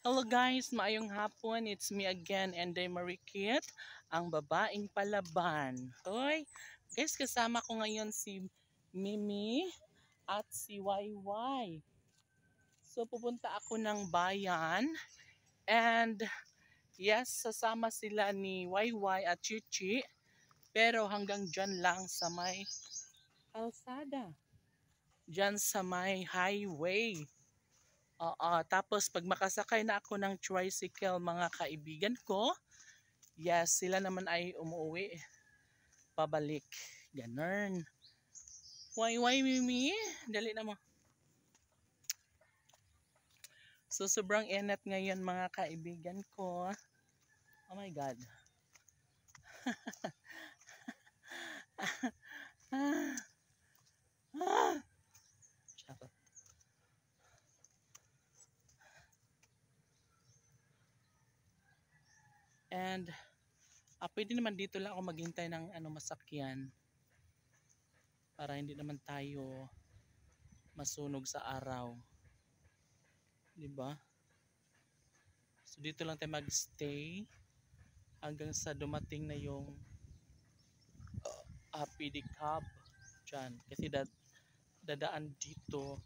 Hello guys, maayong hapon. It's me again, Enday Marikit, ang babaeng palaban. Hoy, guys, kasama ko ngayon si Mimi at si YY. So pupunta ako ng bayan and yes, sasama sila ni YY at Chichi. Pero hanggang dyan lang sa may kalsada. Dyan sa may highway. Oo, tapos pag makasakay na ako ng tricycle mga kaibigan ko, yes, sila naman ay umuwi, pabalik. Ganun. Why, Mimi? Dali na mo. So, sobrang init ngayon mga kaibigan ko. Oh my God. ah, ah. Charot. And, pwede naman dito lang ako maghintay ng masakyan para hindi naman tayo masunog sa araw. 'Di ba? So dito lang tayo magstay hanggang sa dumating na yung pedicab dyan. Kasi dadaan dito.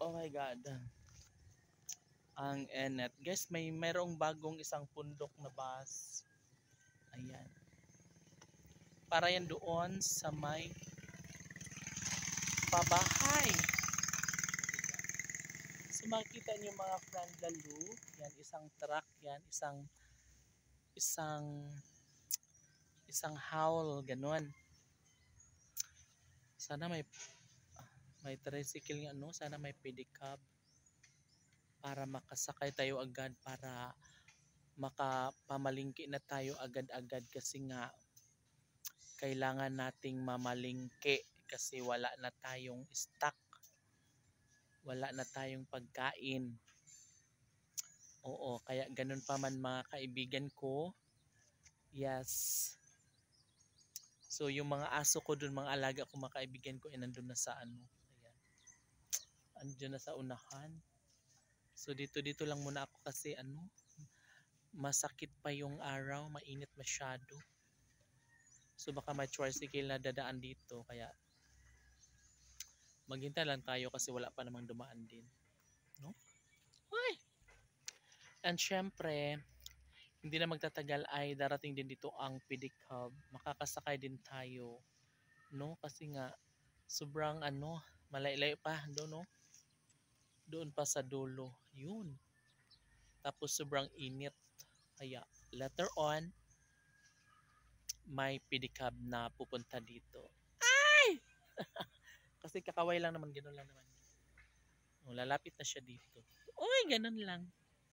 Oh my God. Ang enet. Guys, mayroong bagong isang pundok na bus. Ayan. Para yan doon sa may pabahay. So makikita niyo mga friend lalo. Yan, isang truck yan. Isang howl. Ganun. Sana may tricycle nga, no? Sana may pedicab para makasakay tayo agad, para makapamalingki na tayo agad-agad kasi nga kailangan nating mamalingki kasi wala na tayong stock, wala na tayong pagkain. Oo, kaya ganun pa man mga kaibigan ko. Yes. So yung mga aso ko dun, mga alaga ko, mga kaibigan ko, nandun na sa Ayan. Andun na sa unahan. So dito lang muna ako kasi masakit pa yung araw, mainit masyado. So baka may tricycle na dadaan dito, kaya maghintay lang tayo kasi wala pa namang dumaan din, no? Uy! And syempre, hindi na magtatagal ay darating din dito ang pedicab. Makakasakay din tayo, no? Kasi nga sobrang malaylay pa doon, no? Doon pa sa dulo. Yun. Tapos sobrang init. Kaya later on, may pedicab na pupunta dito. Ay! Kasi kakaway lang naman, gano'n lang naman. Lalapit na siya dito. Uy, ganun lang.